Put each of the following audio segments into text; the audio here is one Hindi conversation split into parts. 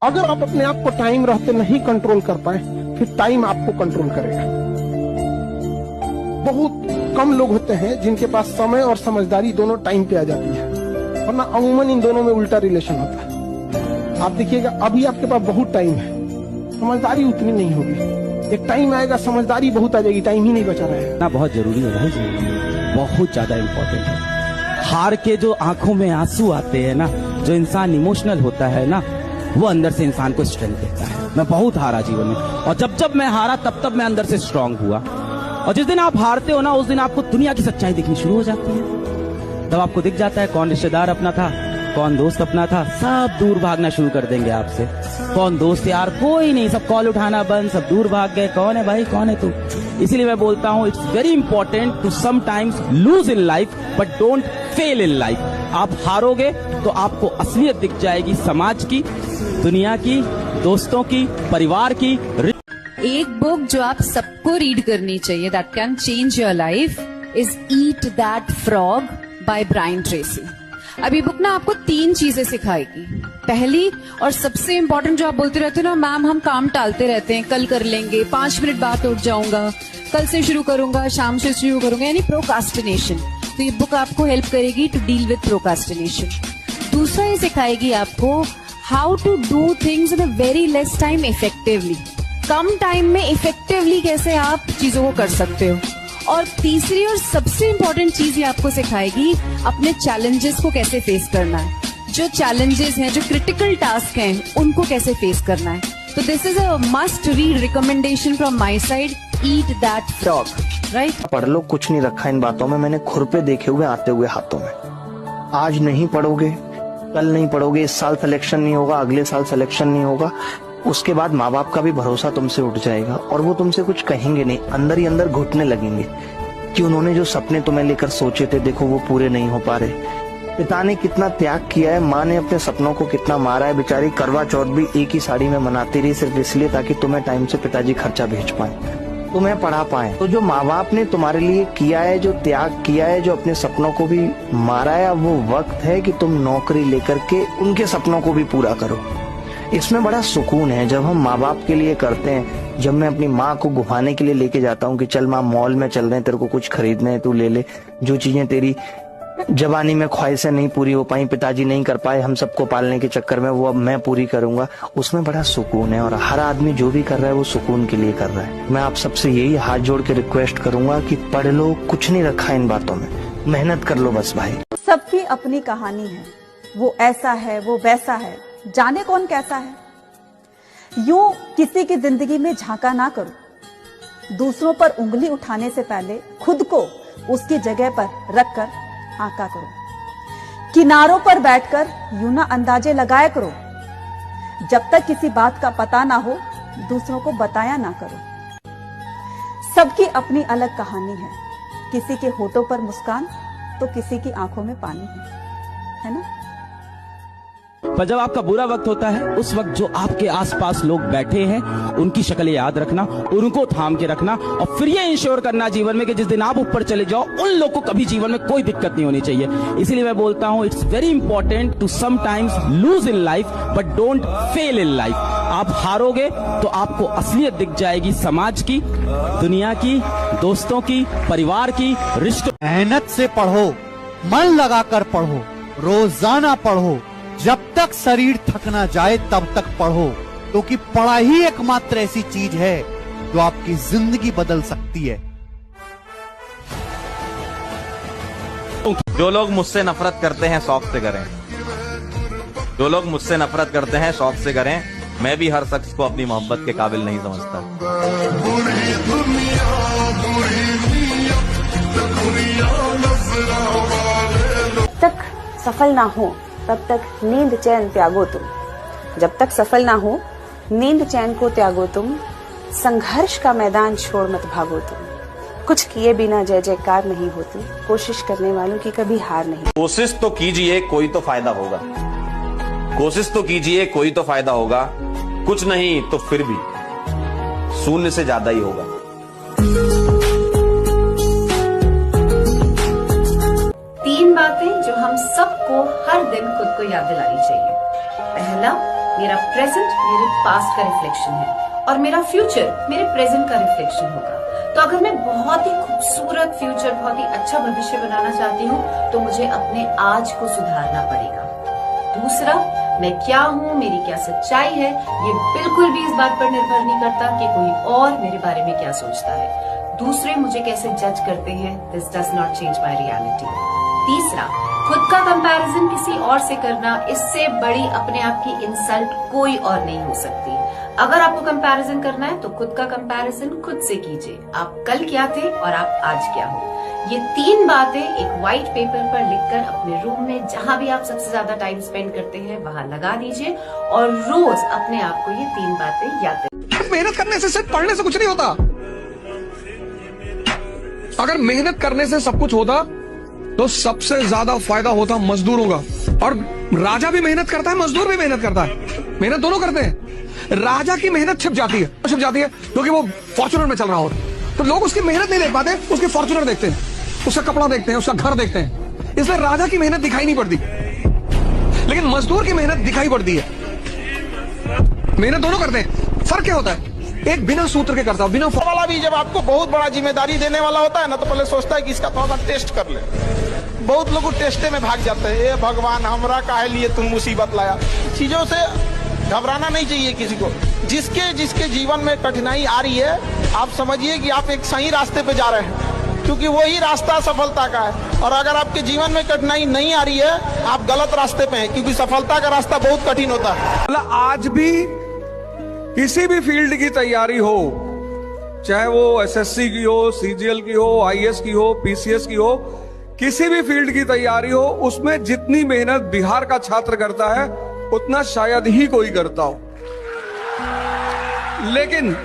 अगर आप अपने आप को टाइम रहते नहीं कंट्रोल कर पाए, फिर टाइम आपको कंट्रोल करेगा। बहुत कम लोग होते हैं जिनके पास समय और समझदारी दोनों टाइम पे आ जाती है, वरना अमूमन इन दोनों में उल्टा रिलेशन होता है। आप देखिएगा, अभी आपके पास बहुत टाइम है, समझदारी उतनी नहीं होगी। एक टाइम आएगा समझदारी बहुत आ जाएगी, टाइम ही नहीं बचा रहेगा। बहुत जरूरी है भाई, बहुत ज्यादा इम्पोर्टेंट है। हार के जो आंखों में आंसू आते हैं ना, जो इंसान इमोशनल होता है ना, वो अंदर से इंसान को स्ट्रेंथ देता है। मैं बहुत हारा जीवन में, और जब जब मैं हारा तब मैं अंदर से स्ट्रांग हुआ। और जिस दिन आप हारते हो ना, उस दिन आपको दुनिया की सच्चाई दिखनी शुरू हो जाती है। तब आपको दिख जाता है कौन रिश्तेदार अपना था, कौन दोस्त अपना था। सब दूर भागना शुरू कर देंगे आपसे। कौन दोस्त यार, कोई नहीं, सब कॉल उठाना बंद, सब दूर भाग गए। कौन है भाई, कौन है तू? इसीलिए मैं बोलता हूँ, it's very important to sometimes lose in life but don't fail in life. आप हारोगे तो आपको असलियत दिख जाएगी, समाज की, दुनिया की, दोस्तों की, परिवार की। एक बुक जो आप सबको रीड करनी चाहिए, that can change your life, is eat that frog by Brian Tracy. अभी बुक ना आपको 3 चीजें सिखाएगी। पहली और सबसे इम्पोर्टेंट, जो आप बोलते रहते हो ना, मैम हम काम टालते रहते हैं, कल कर लेंगे, 5 मिनट बाद उठ जाऊंगा, कल से शुरू करूंगा, शाम से शुरू करूंगा, यानी प्रोकास्टिनेशन। तो ये बुक आपको हेल्प करेगी टू डील विद प्रोकास्टिनेशन। दूसरा ये सिखाएगी आपको how to do things in a very less time effectively. कम टाइम में इफेक्टिवली कैसे आप चीजों को कर सकते हो। और तीसरी और सबसे इम्पोर्टेंट चीज ये आपको सिखाएगी अपने चैलेंजेस को कैसे फेस करना है। जो चैलेंजेस हैं, जो क्रिटिकल टास्क हैं, उनको कैसे फेस करना है। तो this is a must read recommendation from my side, eat that frog, right. पढ़ लो, कुछ नहीं रखा इन बातों में। मैंने खुरपे देखे हुए आते हुए हाथों में। आज नहीं पढ़ोगे, कल नहीं पढ़ोगे, इस साल सिलेक्शन नहीं होगा, अगले साल सिलेक्शन नहीं होगा, उसके बाद माँ बाप का भी भरोसा तुमसे उठ जाएगा और वो तुमसे कुछ कहेंगे नहीं, अंदर ही अंदर घुटने लगेंगे कि उन्होंने जो सपने तुम्हें लेकर सोचे थे, देखो वो पूरे नहीं हो पा रहे। पिता ने कितना त्याग किया है, माँ ने अपने सपनों को कितना मारा है। बेचारी करवा चौथ भी एक ही साड़ी में मनाती रही, सिर्फ इसलिए ताकि तुम्हें टाइम से पिताजी खर्चा भेज पाए, तुम्हें पढ़ा पाए। तो जो माँ बाप ने तुम्हारे लिए किया है, जो त्याग किया है, जो अपने सपनों को भी मारा है, अब वो वक्त है कि तुम नौकरी लेकर के उनके सपनों को भी पूरा करो। इसमें बड़ा सुकून है जब हम माँ बाप के लिए करते हैं। जब मैं अपनी माँ को घुमाने के लिए लेके जाता हूँ कि चल माँ मॉल में चल रहे हैं, तेरे को कुछ खरीदने हैं, तू ले ले। जो चीजें तेरी जवानी में ख्वाहिशें नहीं पूरी हो पाई, पिताजी नहीं कर पाए हम सबको पालने के चक्कर में, वो अब मैं पूरी करूंगा, उसमें बड़ा सुकून है। और हर आदमी जो भी कर रहा है वो सुकून के लिए कर रहा है। मैं आप सबसे यही हाथ जोड़ के रिक्वेस्ट करूंगा कि पढ़ लो, कुछ नहीं रखा इन बातों में, मेहनत कर लो बस भाई। सबकी अपनी कहानी है, वो ऐसा है, वो वैसा है, जाने कौन कैसा है। यूं किसी की जिंदगी में झांका ना करो। दूसरों पर उंगली उठाने से पहले खुद को उसकी जगह पर रखकर आंका करो। किनारों पर बैठकर यूं ना अंदाजे लगाया करो। जब तक किसी बात का पता ना हो, दूसरों को बताया ना करो। सबकी अपनी अलग कहानी है। किसी के होठों पर मुस्कान तो किसी की आंखों में पानी है ना। पर जब आपका बुरा वक्त होता है, उस वक्त जो आपके आसपास लोग बैठे हैं, उनकी शक्लें याद रखना, उनको थाम के रखना, और फिर ये इंश्योर करना जीवन में कि जिस दिन आप ऊपर चले जाओ, उन लोग को कभी जीवन में कोई दिक्कत नहीं होनी चाहिए। इसीलिए मैं बोलता हूँ, it's very important to sometimes lose in life but don't fail in life. आप हारोगे तो आपको असलियत दिख जाएगी, समाज की, दुनिया की, दोस्तों की, परिवार की, रिश्तों। मेहनत से पढ़ो, मन लगाकर पढ़ो, रोजाना पढ़ो, जब तक शरीर थक ना जाए तब तक पढ़ो, क्योंकि पढ़ाई ही एकमात्र ऐसी चीज है जो आपकी जिंदगी बदल सकती है। जो लोग मुझसे नफरत करते हैं शौक से करें, जो लोग मुझसे नफरत करते हैं शौक से करें। मैं भी हर शख्स को अपनी मोहब्बत के काबिल नहीं समझता। तक सफल ना हो तब तक नींद चैन त्यागो तुम। जब तक सफल ना हो, नींद चैन को त्यागो तुम। संघर्ष का मैदान छोड़ मत भागो तुम। कुछ किए बिना जय जयकार नहीं होती, कोशिश करने वालों की कभी हार नहीं। कोशिश तो कीजिए, कोई तो फायदा होगा। कोशिश तो कीजिए, कोई तो फायदा होगा। कुछ नहीं तो फिर भी शून्य से ज्यादा ही होगा। तीन बातें जो हम सबको हर दिन खुद को याद दिलानी चाहिए। पहला, मेरा प्रेजेंट मेरे पास्ट का रिफ्लेक्शन है और मेरा फ्यूचर मेरे प्रेजेंट का रिफ्लेक्शन होगा। तो अगर मैं बहुत ही खूबसूरत फ्यूचर, बहुत ही अच्छा भविष्य बनाना चाहती हूँ तो मुझे अपने आज को सुधारना पड़ेगा। दूसरा, मैं क्या हूँ, मेरी क्या सच्चाई है, ये बिल्कुल भी इस बात पर निर्भर नहीं करता कि कोई और मेरे बारे में क्या सोचता है। दूसरे मुझे कैसे जज करते हैं, this does not change my reality. तीसरा, खुद का कंपैरिजन किसी और से करना, इससे बड़ी अपने आप की इंसल्ट कोई और नहीं हो सकती। अगर आपको कंपैरिजन करना है तो खुद का कंपैरिजन खुद से कीजिए। आप कल क्या थे और आप आज क्या हो। ये 3 बातें एक व्हाइट पेपर पर लिखकर अपने रूम में जहां भी आप सबसे ज्यादा टाइम स्पेंड करते हैं वहां लगा दीजिए और रोज अपने आप को ये 3 बातें याद करें। मेहनत करने से, सिर्फ पढ़ने से कुछ नहीं होता। अगर मेहनत करने से सब कुछ होता तो सबसे ज्यादा फायदा होता मजदूरों का। और राजा भी मेहनत करता है, मजदूर भी मेहनत करता है, मेहनत दोनों करते हैं। राजा की मेहनत छिप जाती है क्योंकि वो फॉर्च्यूनर में चल रहा होता है, तो लोग उसकी मेहनत नहीं देख पाते, उसकी फॉर्च्यूनर देखते हैं, उसका कपड़ा देखते हैं, उसका घर देखते हैं। इसलिए राजा की मेहनत दिखाई नहीं पड़ती, लेकिन मजदूर की मेहनत दिखाई पड़ती है। मेहनत दोनों करते हैं, फर्क क्या होता है? एक बिना सूत्र के करता है, बिना वाला भी जब आपको बहुत बड़ा जिम्मेदारी देने वाला होता है ना, तो पहले सोचता है कि इसका थोड़ा सा टेस्ट कर ले। बहुत लोग टेस्टे में भाग जाते हैं, ए भगवान हमरा काहे लिए तुम मुसीबत लाया। चीजों से घबराना नहीं चाहिए किसी को। जिसके जीवन में कठिनाई आ रही है, आप समझिए कि आप एक सही रास्ते पे जा रहे हैं, क्योंकि वही रास्ता सफलता का है। और अगर आपके जीवन में कठिनाई नहीं आ रही है, आप गलत रास्ते पे हैं, क्योंकि सफलता का रास्ता बहुत कठिन होता है। आज भी किसी भी फील्ड की तैयारी हो, चाहे वो एसएससी की हो, सीजीएल की हो, आईएएस की हो, पीसीएस की हो, किसी भी फील्ड की तैयारी हो, उसमें जितनी मेहनत बिहार का छात्र करता है उतना शायद ही कोई करता हो। लेकिन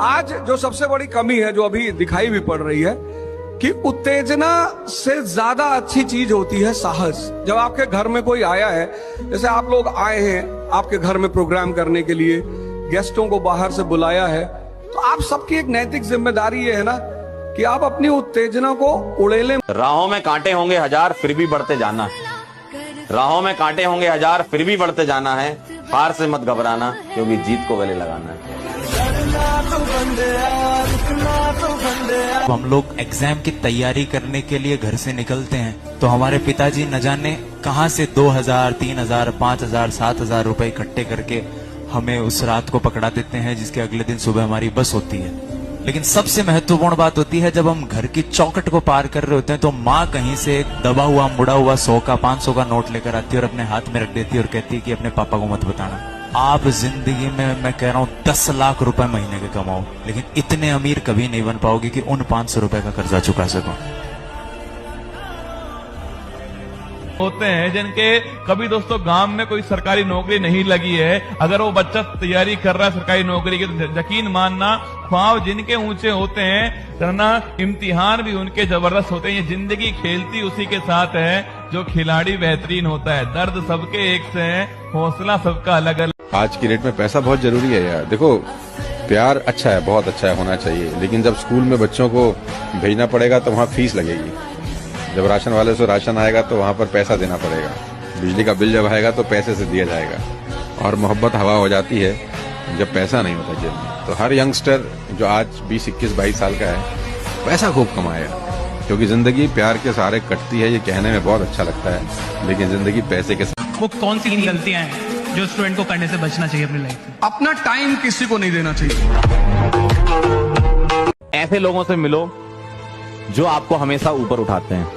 आज जो सबसे बड़ी कमी है, जो अभी दिखाई भी पड़ रही है, कि उत्तेजना से ज्यादा अच्छी चीज होती है साहस। जब आपके घर में कोई आया है, जैसे आप लोग आए हैं आपके घर में प्रोग्राम करने के लिए, गेस्टों को बाहर से बुलाया है, तो आप सबकी एक नैतिक जिम्मेदारी ये है ना कि आप अपनी उत्तेजना को उड़ेले। राहों में कांटे होंगे 1000 फिर भी बढ़ते जाना है। राहों में कांटे होंगे 1000 फिर भी बढ़ते जाना है। हार से मत घबराना, क्योंकि जीत को गले लगाना है। हम लोग एग्जाम की तैयारी करने के लिए घर से निकलते हैं तो हमारे पिताजी न जाने कहां से 2000, 3000, 5000, 7000 रुपए इकट्ठे करके हमें उस रात को पकड़ा देते हैं, जिसके अगले दिन सुबह हमारी बस होती है। लेकिन सबसे महत्वपूर्ण बात होती है जब हम घर की चौखट को पार कर रहे होते हैं तो माँ कहीं से एक दबा हुआ, मुड़ा हुआ 100 का, 500 का नोट लेकर आती है और अपने हाथ में रख देती है और कहती है कि अपने पापा को मत बताना। आप जिंदगी में, मैं कह रहा हूँ, 10 लाख रुपए महीने के कमाओ, लेकिन इतने अमीर कभी नहीं बन पाओगे कि उन 500 रुपए का कर्जा चुका सको। होते हैं जिनके कभी दोस्तों गांव में कोई सरकारी नौकरी नहीं लगी है, अगर वो बच्चा तैयारी कर रहा है सरकारी नौकरी की, तो यकीन मानना ख्वाब जिनके ऊंचे होते हैं, करना इम्तिहान भी उनके जबरदस्त होते हैं। ये जिंदगी खेलती उसी के साथ है जो खिलाड़ी बेहतरीन होता है। दर्द सबके एक से है, हौसला सबका अलग अलग। आज की डेट में पैसा बहुत जरूरी है यार। देखो, प्यार अच्छा है, बहुत अच्छा है, होना चाहिए, लेकिन जब स्कूल में बच्चों को भेजना पड़ेगा तो वहाँ फीस लगेगी। जब राशन वाले से राशन आएगा तो वहाँ पर पैसा देना पड़ेगा। बिजली का बिल जब आएगा तो पैसे से दिया जाएगा। और मोहब्बत हवा हो जाती है जब पैसा नहीं होता जेब में। तो हर यंगस्टर जो आज 20, 21, 22 साल का है, पैसा खूब कमाएगा, क्योंकि जिंदगी प्यार के सहारे कटती है। ये कहने में बहुत अच्छा लगता है, लेकिन जिंदगी पैसे के साथ। वो कौन सी गलतियां हैं जो स्टूडेंट को करने से बचना चाहिए अपनी लाइफ में? अपना टाइम किसी को नहीं देना चाहिए। ऐसे लोगों से मिलो जो आपको हमेशा ऊपर उठाते हैं,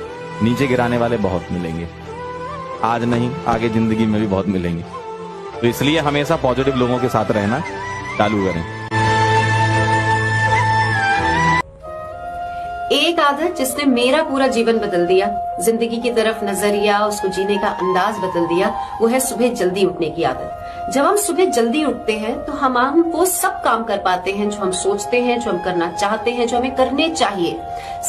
नीचे गिराने वाले बहुत मिलेंगे। आज नहीं, आगे जिंदगी में भी बहुत मिलेंगे। तो इसलिए हमेशा पॉजिटिव लोगों के साथ रहना चालू करें। एक आदत जिसने मेरा पूरा जीवन बदल दिया, जिंदगी की तरफ नजरिया, उसको जीने का अंदाज बदल दिया, वो है सुबह जल्दी उठने की आदत। जब हम सुबह जल्दी उठते हैं तो हम वो सब काम कर पाते हैं जो हम सोचते हैं, जो हम करना चाहते हैं, जो हमें करने चाहिए।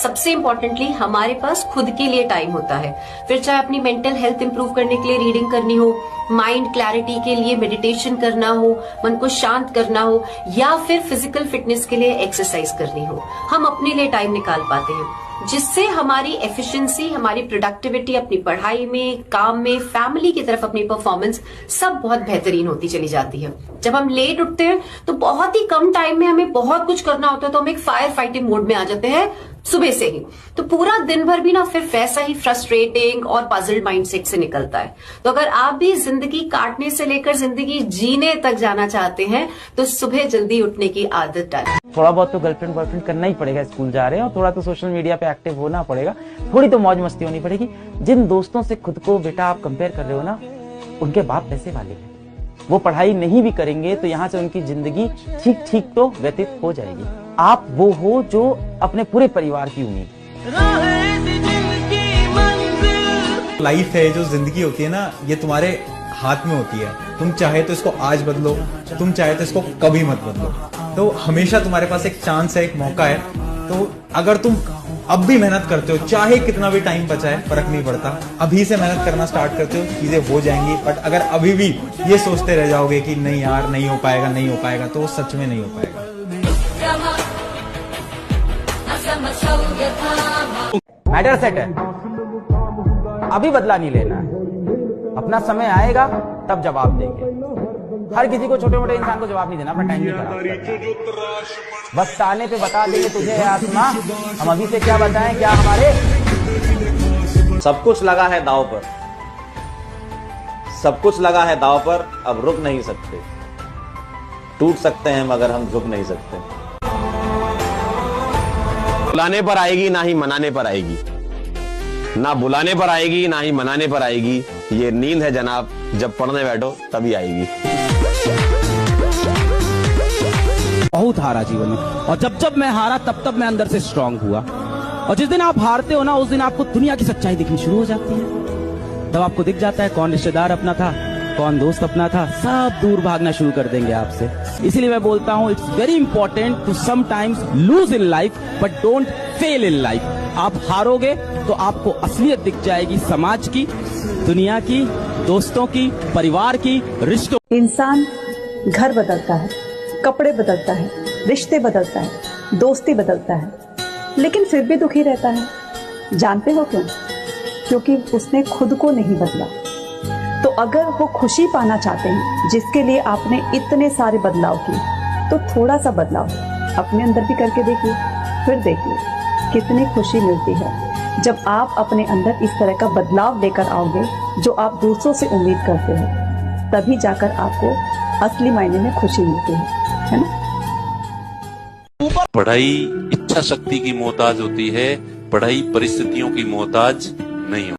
सबसे इम्पोर्टेंटली हमारे पास खुद के लिए टाइम होता है। फिर चाहे अपनी मेंटल हेल्थ इंप्रूव करने के लिए रीडिंग करनी हो, माइंड क्लैरिटी के लिए मेडिटेशन करना हो, मन को शांत करना हो, या फिर फिजिकल फिटनेस के लिए एक्सरसाइज करनी हो, हम अपने लिए टाइम निकाल पाते हैं। जिससे हमारी एफिशिएंसी, हमारी प्रोडक्टिविटी, अपनी पढ़ाई में, काम में, फैमिली की तरफ अपनी परफॉर्मेंस सब बहुत बेहतरीन होती चली जाती है। जब हम लेट उठते हैं तो बहुत ही कम टाइम में हमें बहुत कुछ करना होता है, तो हम एक फायर फाइटिंग मोड में आ जाते हैं सुबह से ही। तो पूरा दिन भर भी ना फिर वैसा ही फ्रस्ट्रेटिंग और पजल्ड माइंडसेट से निकलता है। तो अगर आप भी जिंदगी काटने से लेकर जिंदगी जीने तक जाना चाहते हैं तो सुबह जल्दी उठने की आदत डालें। थोड़ा बहुत तो गर्लफ्रेंड बॉयफ्रेंड करना ही पड़ेगा, स्कूल जा रहे हैं, और थोड़ा तो सोशल मीडिया पे एक्टिव होना पड़ेगा, थोड़ी तो मौज मस्ती होनी पड़ेगी। जिन दोस्तों से खुद को बेटा आप कंपेयर कर रहे हो ना, उनके बाप पैसे वाले हैं, वो पढ़ाई नहीं भी करेंगे तो यहाँ से उनकी जिंदगी ठीक ठीक तो व्यतीत हो जाएगी। आप वो हो जो अपने पूरे परिवार की उम्मीद। लाइफ है, जो जिंदगी होती है ना, ये तुम्हारे हाथ में होती है। तुम चाहे तो इसको आज बदलो, तुम चाहे तो इसको कभी मत बदलो। तो हमेशा तुम्हारे पास एक चांस है, एक मौका है। तो अगर तुम अब भी मेहनत करते हो, चाहे कितना भी टाइम बचा है, फर्क नहीं पड़ता, अभी से मेहनत करना स्टार्ट करते हो, चीजें हो जाएंगी। बट अगर अभी भी ये सोचते रह जाओगे कि नहीं यार नहीं हो पाएगा, नहीं हो पाएगा, तो वो सच में नहीं हो पाएगा। मैटर सेट है, अभी बदला नहीं लेना है, अपना समय आएगा तब जवाब देंगे। हर किसी को, छोटे मोटे इंसान को जवाब नहीं देना, अपना टाइम नहीं खराब। बस ताने पे बता देंगे तुझे आत्मा, हम अभी से क्या बताएं, क्या हमारे सब कुछ लगा है दांव पर, सब कुछ लगा है दांव पर, अब रुक नहीं सकते, टूट सकते हैं मगर हम झुक नहीं सकते। बुलाने पर आएगी ना ही मनाने पर आएगी, ना बुलाने पर आएगी ना ही मनाने पर आएगी। ये नींद है जनाब, जब पढ़ने बैठो तभी आएगी। बहुत हारा जीवन में, और जब जब मैं हारा तब तब मैं अंदर से स्ट्रांग हुआ। और जिस दिन आप हारते हो ना, उस दिन आपको दुनिया की सच्चाई दिखनी शुरू हो जाती है। तब आपको दिख जाता है कौन रिश्तेदार अपना था, कौन दोस्त अपना था, सब दूर भागना शुरू कर देंगे आपसे। इसीलिए मैं बोलता हूँ, it's very important to sometimes lose in life but don't fail in life. आप हारोगे तो आपको असलियत दिख जाएगी, समाज की, दुनिया की, दोस्तों की, परिवार की, रिश्तों। इंसान घर बदलता है, कपड़े बदलता है, रिश्ते बदलता है, दोस्ती बदलता है, लेकिन फिर भी दुखी रहता है। जानते हो क्यों? क्योंकि उसने खुद को नहीं बदला। तो अगर वो खुशी पाना चाहते हैं जिसके लिए आपने इतने सारे बदलाव किए, तो थोड़ा सा बदलाव अपने अंदर भी करके देखिए, फिर देखिए कितनी खुशी मिलती है जब आप अपने अंदर इस तरह का बदलाव लेकर आओगे जो आप दूसरों से उम्मीद करते हो। तभी जाकर आपको असली मायने में खुशी मिलती है ना? पढ़ाई इच्छा शक्ति की मोहताज होती है, पढ़ाई परिस्थितियों की मोहताज नहीं होती।